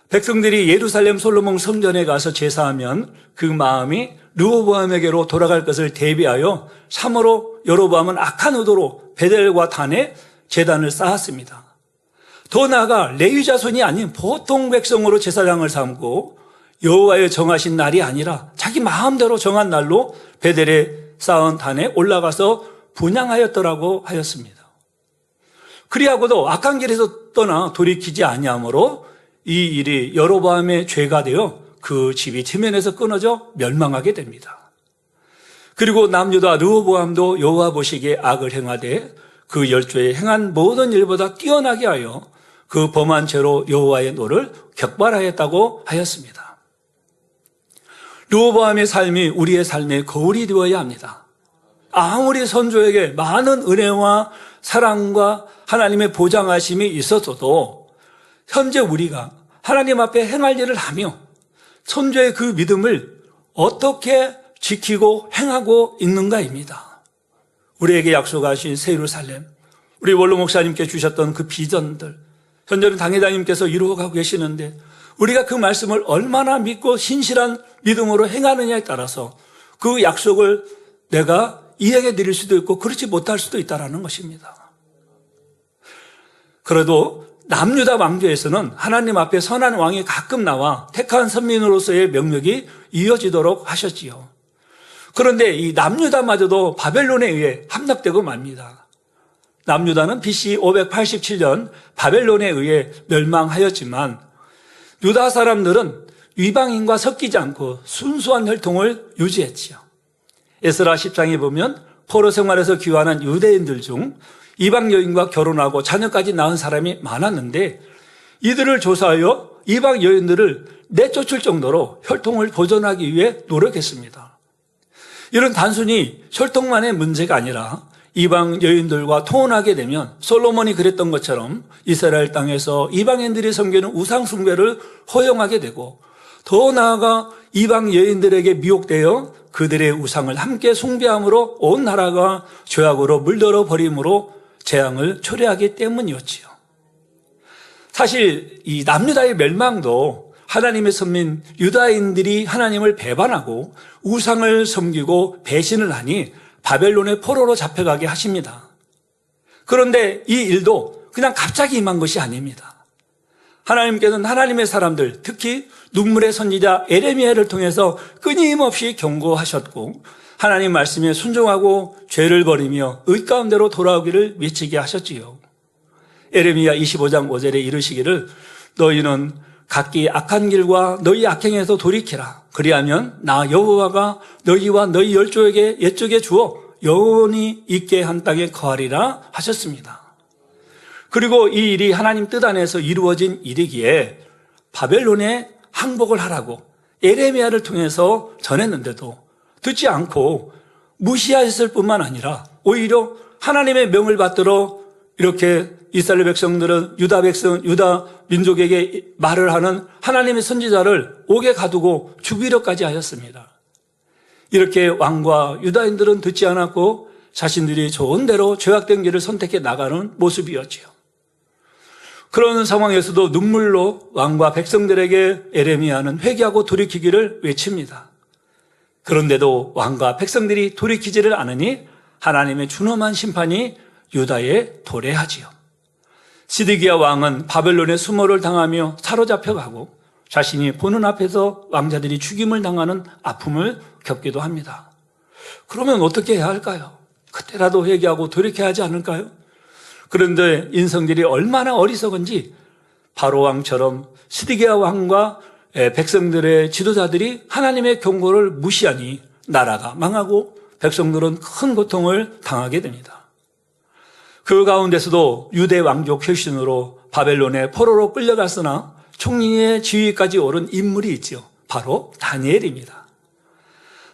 백성들이 예루살렘 솔로몬 성전에 가서 제사하면 그 마음이 르호보암에게로 돌아갈 것을 대비하여 참으로 여로보암은 악한 의도로 베델과 단에 제단을 쌓았습니다. 더 나아가 레위 자손이 아닌 보통 백성으로 제사장을 삼고 여호와의 정하신 날이 아니라 자기 마음대로 정한 날로 베델에 쌓은 단에 올라가서 분향하였더라고 하였습니다. 그리하고도 악한 길에서 떠나 돌이키지 아니하므로 이 일이 여로보암의 죄가 되어 그 집이 지면에서 끊어져 멸망하게 됩니다. 그리고 남유다 르호보암도 여호와 보시기에 악을 행하되 그 열조에 행한 모든 일보다 뛰어나게 하여 그 범한 죄로 여호와의 노를 격발하였다고 하였습니다. 르호보암의 삶이 우리의 삶의 거울이 되어야 합니다. 아무리 선조에게 많은 은혜와 사랑과 하나님의 보장하심이 있었어도 현재 우리가 하나님 앞에 행할 일을 하며 선조의 그 믿음을 어떻게 지키고 행하고 있는가입니다. 우리에게 약속하신 새 예루살렘, 우리 원로 목사님께 주셨던 그 비전들, 현재는 당회장님께서 이루어가고 계시는데 우리가 그 말씀을 얼마나 믿고 신실한 믿음으로 행하느냐에 따라서 그 약속을 내가 이행해 드릴 수도 있고 그렇지 못할 수도 있다는 것입니다. 그래도 남유다 왕조에서는 하나님 앞에 선한 왕이 가끔 나와 택한 선민으로서의 명령이 이어지도록 하셨지요. 그런데 이 남유다마저도 바벨론에 의해 함락되고 맙니다. 남유다는 BC 587년 바벨론에 의해 멸망하였지만 유다 사람들은 이방인과 섞이지 않고 순수한 혈통을 유지했지요. 에스라 10장에 보면 포로 생활에서 귀환한 유대인들 중 이방 여인과 결혼하고 자녀까지 낳은 사람이 많았는데 이들을 조사하여 이방 여인들을 내쫓을 정도로 혈통을 보존하기 위해 노력했습니다. 이런 단순히 혈통만의 문제가 아니라 이방 여인들과 통혼하게 되면 솔로몬이 그랬던 것처럼 이스라엘 땅에서 이방인들이 섬기는 우상 숭배를 허용하게 되고 더 나아가 이방 여인들에게 미혹되어 그들의 우상을 함께 숭배함으로 온 나라가 죄악으로 물들어 버림으로 재앙을 초래하기 때문이었지요. 사실 이 남유다의 멸망도 하나님의 선민 유다인들이 하나님을 배반하고 우상을 섬기고 배신을 하니 바벨론의 포로로 잡혀가게 하십니다. 그런데 이 일도 그냥 갑자기 임한 것이 아닙니다. 하나님께서는 하나님의 사람들, 특히 눈물의 선지자 에레미야를 통해서 끊임없이 경고하셨고 하나님 말씀에 순종하고 죄를 버리며 의 가운데로 돌아오기를 외치게 하셨지요. 에레미야 25장 5절에 이르시기를 너희는 각기 악한 길과 너희 악행에서 돌이키라. 그리하면 나 여호와가 너희와 너희 열조에게 옛적에 주어 영원히 있게 한 땅에 거하리라 하셨습니다. 그리고 이 일이 하나님 뜻 안에서 이루어진 일이기에 바벨론에 항복을 하라고 에레미야를 통해서 전했는데도 듣지 않고 무시하였을 뿐만 아니라 오히려 하나님의 명을 받들어 이렇게 이스라엘 백성들은 유다 민족에게 말을 하는 하나님의 선지자를 옥에 가두고 죽이려까지 하였습니다. 이렇게 왕과 유다인들은 듣지 않았고 자신들이 좋은 대로 죄악된 길을 선택해 나가는 모습이었지요. 그런 상황에서도 눈물로 왕과 백성들에게 에레미야는 회개하고 돌이키기를 외칩니다. 그런데도 왕과 백성들이 돌이키지를 않으니 하나님의 준엄한 심판이 유다에 도래하지요. 시드기야 왕은 바벨론의 수모를 당하며 사로잡혀가고 자신이 보는 앞에서 왕자들이 죽임을 당하는 아픔을 겪기도 합니다. 그러면 어떻게 해야 할까요? 그때라도 회개하고 돌이켜야 하지 않을까요? 그런데 인성들이 얼마나 어리석은지 바로 왕처럼 시드기야 왕과 백성들의 지도자들이 하나님의 경고를 무시하니 나라가 망하고 백성들은 큰 고통을 당하게 됩니다. 그 가운데서도 유대 왕족 혈신으로 바벨론의 포로로 끌려갔으나 총리의 지위까지 오른 인물이 있지요. 바로 다니엘입니다.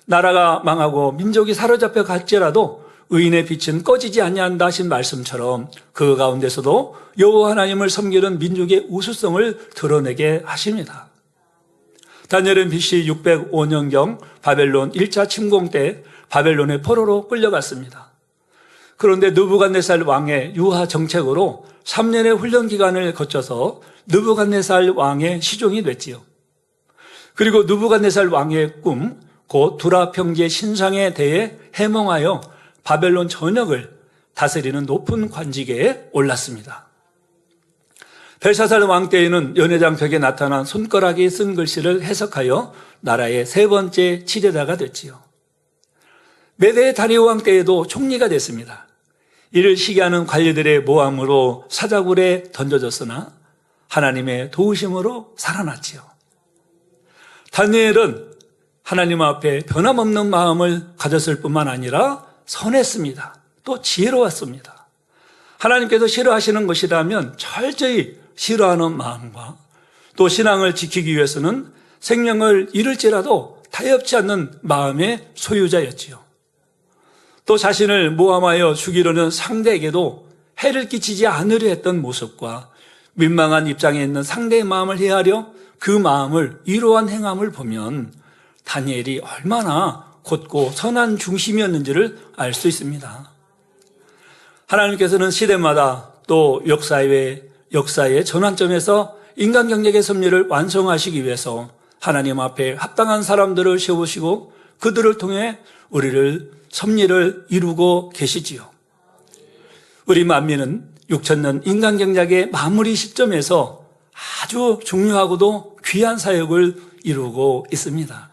나라가 망하고 민족이 사로잡혀 갈지라도 의인의 빛은 꺼지지 아니한다 하신 말씀처럼 그 가운데서도 여호와 하나님을 섬기는 민족의 우수성을 드러내게 하십니다. 다니엘은 BC 605년경 바벨론 1차 침공 때 바벨론의 포로로 끌려갔습니다. 그런데 느부갓네살 왕의 유화 정책으로 3년의 훈련 기간을 거쳐서 느부갓네살 왕의 시종이 됐지요. 그리고 느부갓네살 왕의 꿈, 곧 두라 평지의 신상에 대해 해몽하여 바벨론 전역을 다스리는 높은 관직에 올랐습니다. 벨사살 왕 때에는 연회장 벽에 나타난 손가락에 쓴 글씨를 해석하여 나라의 세 번째 지도자가 됐지요. 메대 다리오 왕 때에도 총리가 됐습니다. 이를 시기하는 관리들의 모함으로 사자굴에 던져졌으나 하나님의 도우심으로 살아났지요. 다니엘은 하나님 앞에 변함없는 마음을 가졌을 뿐만 아니라 선했습니다. 또 지혜로웠습니다. 하나님께서 싫어하시는 것이라면 철저히 싫어하는 마음과 또 신앙을 지키기 위해서는 생명을 잃을지라도 타협치 않는 마음의 소유자였지요. 또 자신을 모함하여 죽이려는 상대에게도 해를 끼치지 않으려 했던 모습과 민망한 입장에 있는 상대의 마음을 헤아려 그 마음을 위로한 행함을 보면 다니엘이 얼마나 곧고 선한 중심이었는지를 알 수 있습니다. 하나님께서는 시대마다 또 역사의 전환점에서 인간 경력의 섭리를 완성하시기 위해서 하나님 앞에 합당한 사람들을 세우시고 그들을 통해 우리를 섭리를 이루고 계시지요. 우리 만민은 6천년 인간 경작의 마무리 시점에서 아주 중요하고도 귀한 사역을 이루고 있습니다.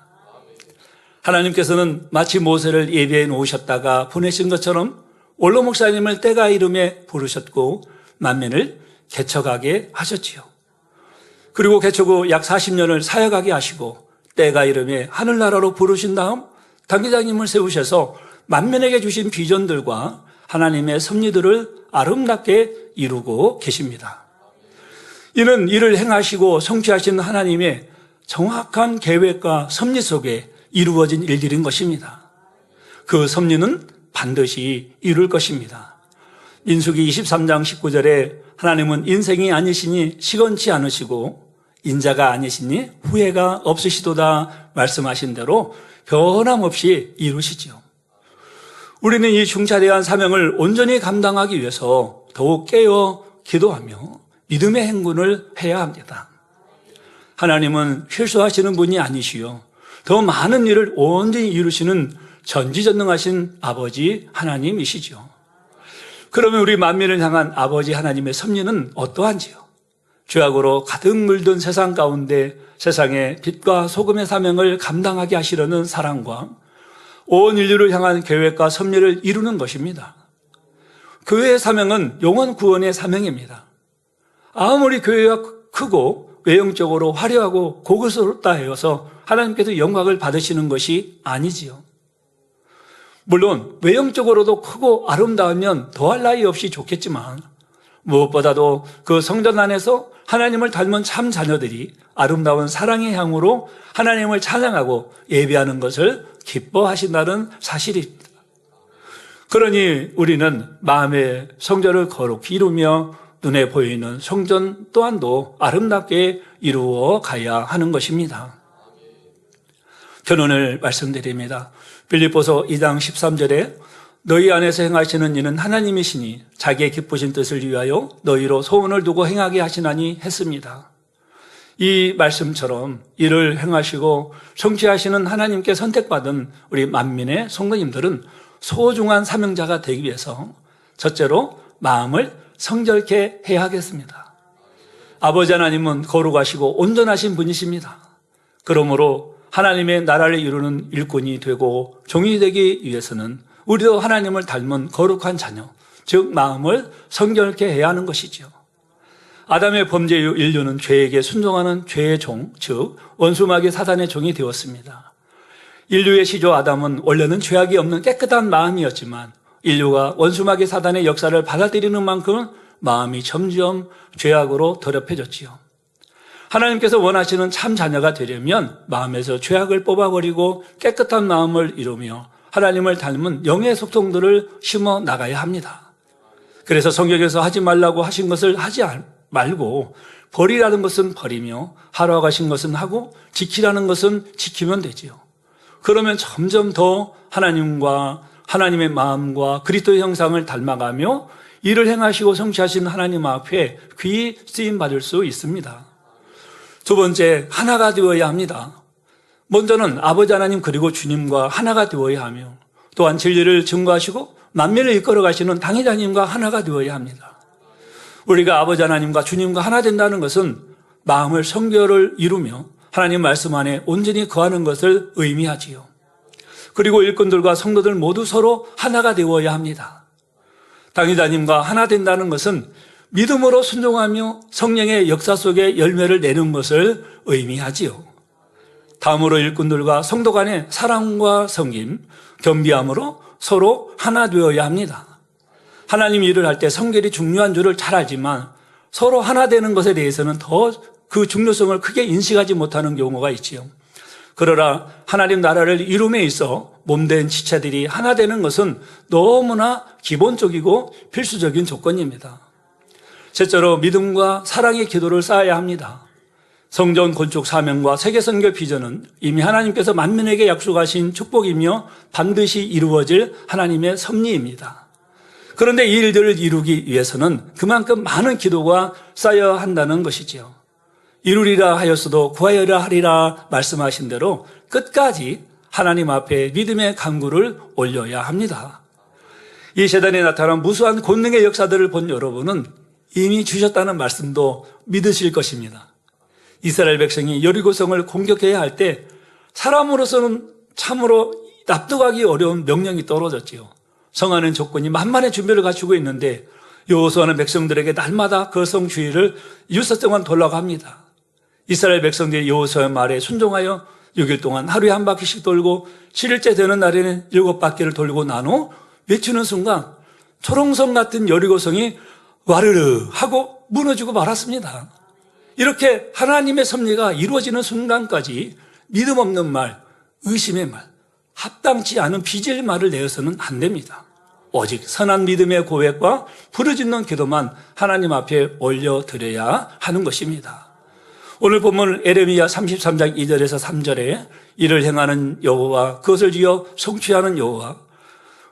하나님께서는 마치 모세를 예비해 놓으셨다가 보내신 것처럼 원로 목사님을 때가 이름에 부르셨고 만민을 개척하게 하셨지요. 그리고 개척 후 약 40년을 사역하게 하시고 때가 이름에 하늘나라로 부르신 다음 당기자님을 세우셔서 만민에게 주신 비전들과 하나님의 섭리들을 아름답게 이루고 계십니다. 이는 이를 행하시고 성취하신 하나님의 정확한 계획과 섭리 속에 이루어진 일들인 것입니다. 그 섭리는 반드시 이룰 것입니다. 민수기 23장 19절에 하나님은 인생이 아니시니 시건치 않으시고 인자가 아니시니 후회가 없으시도다 말씀하신 대로 변함없이 이루시지요. 우리는 이 중차대한 사명을 온전히 감당하기 위해서 더욱 깨어 기도하며 믿음의 행군을 해야 합니다. 하나님은 실수하시는 분이 아니시요 더 많은 일을 온전히 이루시는 전지전능하신 아버지 하나님이시죠. 그러면 우리 만민을 향한 아버지 하나님의 섭리는 어떠한지요? 죄악으로 가득 물든 세상 가운데 세상의 빛과 소금의 사명을 감당하게 하시려는 사랑과 온 인류를 향한 계획과 섭리를 이루는 것입니다. 교회의 사명은 영혼 구원의 사명입니다. 아무리 교회가 크고 외형적으로 화려하고 고급스럽다 하여서 하나님께서 영광을 받으시는 것이 아니지요. 물론 외형적으로도 크고 아름다우면 더할 나위 없이 좋겠지만 무엇보다도 그 성전 안에서 하나님을 닮은 참 자녀들이 아름다운 사랑의 향으로 하나님을 찬양하고 예배하는 것을 기뻐하신다는 사실입니다. 그러니 우리는 마음의 성전을 거룩히 이루며 눈에 보이는 성전 또한도 아름답게 이루어 가야 하는 것입니다. 결론을 말씀드립니다. 빌립보서 2장 13절에 너희 안에서 행하시는 이는 하나님이시니 자기의 기쁘신 뜻을 위하여 너희로 소원을 두고 행하게 하시나니 했습니다. 이 말씀처럼 이를 행하시고 성취하시는 하나님께 선택받은 우리 만민의 성도님들은 소중한 사명자가 되기 위해서 첫째로 마음을 성결케 해야 하겠습니다. 아버지 하나님은 거룩하시고 온전하신 분이십니다. 그러므로 하나님의 나라를 이루는 일꾼이 되고 종이 되기 위해서는 우리도 하나님을 닮은 거룩한 자녀, 즉 마음을 성결케 해야 하는 것이죠. 아담의 범죄 이후 인류는 죄에게 순종하는 죄의 종, 즉 원수마귀 사단의 종이 되었습니다. 인류의 시조 아담은 원래는 죄악이 없는 깨끗한 마음이었지만 인류가 원수마귀 사단의 역사를 받아들이는 만큼 마음이 점점 죄악으로 더럽혀졌지요. 하나님께서 원하시는 참 자녀가 되려면 마음에서 죄악을 뽑아버리고 깨끗한 마음을 이루며 하나님을 닮은 영의 속성들을 심어 나가야 합니다. 그래서 성경에서 하지 말라고 하신 것을 하지 말고 버리라는 것은 버리며 하라고 하신 것은 하고 지키라는 것은 지키면 되지요. 그러면 점점 더 하나님과 하나님의 마음과 그리스도의 형상을 닮아가며 이를 행하시고 성취하신 하나님 앞에 귀히 쓰임받을 수 있습니다. 두 번째, 하나가 되어야 합니다. 먼저는 아버지 하나님 그리고 주님과 하나가 되어야 하며 또한 진리를 증거하시고 만민을 이끌어 가시는 당회자님과 하나가 되어야 합니다. 우리가 아버지 하나님과 주님과 하나 된다는 것은 마음을 성결을 이루며 하나님 말씀 안에 온전히 거하는 것을 의미하지요. 그리고 일꾼들과 성도들 모두 서로 하나가 되어야 합니다. 당회자님과 하나 된다는 것은 믿음으로 순종하며 성령의 역사 속에 열매를 내는 것을 의미하지요. 다음으로 일꾼들과 성도 간의 사랑과 섬김, 겸비함으로 서로 하나 되어야 합니다. 하나님 일을 할 때 성결이 중요한 줄을 잘 알지만 서로 하나 되는 것에 대해서는 더 그 중요성을 크게 인식하지 못하는 경우가 있지요. 그러나 하나님 나라를 이룸에 있어 몸된 지체들이 하나 되는 것은 너무나 기본적이고 필수적인 조건입니다. 셋째로 믿음과 사랑의 기도를 쌓아야 합니다. 성전 건축 사명과 세계선교 비전은 이미 하나님께서 만민에게 약속하신 축복이며 반드시 이루어질 하나님의 섭리입니다. 그런데 이 일들을 이루기 위해서는 그만큼 많은 기도가 쌓여야 한다는 것이지요. 이루리라 하였어도 구하여라 하리라 말씀하신 대로 끝까지 하나님 앞에 믿음의 간구를 올려야 합니다. 이 세단에 나타난 무수한 권능의 역사들을 본 여러분은 이미 주셨다는 말씀도 믿으실 것입니다. 이스라엘 백성이 여리고성을 공격해야 할 때 사람으로서는 참으로 납득하기 어려운 명령이 떨어졌지요. 성하는 조건이 만만의 준비를 갖추고 있는데 여호수아는 백성들에게 날마다 그 성 주위를 6일 동안 돌라고 합니다. 이스라엘 백성들이 여호수아의 말에 순종하여 6일 동안 하루에 한 바퀴씩 돌고 7일째 되는 날에는 7바퀴를 돌고 난 후 외치는 순간 초롱성 같은 여리고성이 와르르 하고 무너지고 말았습니다. 이렇게 하나님의 섭리가 이루어지는 순간까지 믿음 없는 말, 의심의 말, 합당치 않은 빚을 말을 내어서는 안 됩니다. 오직 선한 믿음의 고백과 부르짖는 기도만 하나님 앞에 올려드려야 하는 것입니다. 오늘 본문 에레미야 33장 2절에서 3절에 이를 행하는 여호와 그것을 지어 성취하는 여호와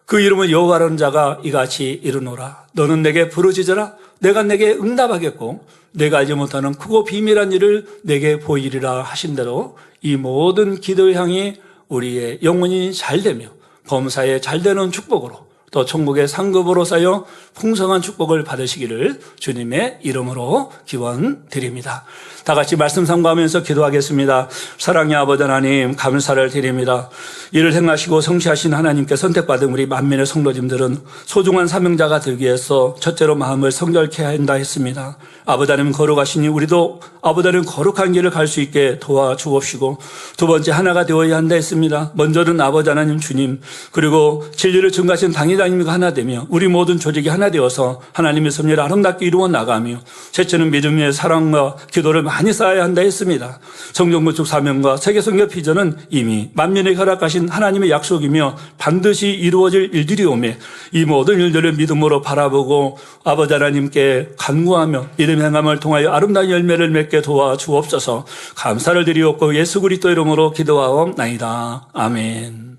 그 이름은 여호와라는 자가 이같이 이르노라. 너는 내게 부르짖으라. 내가 내게 응답하겠고 내가 알지 못하는 크고 비밀한 일을 내게 보이리라 하신 대로 이 모든 기도의 향이 우리의 영혼이 잘되며 범사에 잘되는 축복으로 또 천국의 상급으로 쌓여 풍성한 축복을 받으시기를 주님의 이름으로 기원드립니다. 다 같이 말씀 삼가하면서 기도하겠습니다. 사랑의 아버지 하나님, 감사를 드립니다. 이를 행하시고 성취하신 하나님께 선택받은 우리 만민의 성도님들은 소중한 사명자가 되기 위해서 첫째로 마음을 성결케 한다 했습니다. 아버지 하나님 거룩하시니 우리도 아버지 하나님 거룩한 길을 갈 수 있게 도와주옵시고, 두 번째 하나가 되어야 한다 했습니다. 먼저는 아버지 하나님 주님, 그리고 진리를 증거하신 당회장님과 하나 되며 우리 모든 조직이 하나 되어서 하나님의 섭리를 아름답게 이루어 나가며, 셋째는 믿음의 사랑과 기도를 많이 쌓아야 한다 했습니다. 성경 건축 사명과 세계 선교 비전은 이미 만민에게 허락하신 하나님의 약속이며 반드시 이루어질 일들이 오매 이 모든 일들을 믿음으로 바라보고 아버지 하나님께 간구하며 이름 행함을 통하여 아름다운 열매를 맺게 도와주옵소서. 감사를 드리옵고 예수 그리스도 이름으로 기도하옵나이다. 아멘.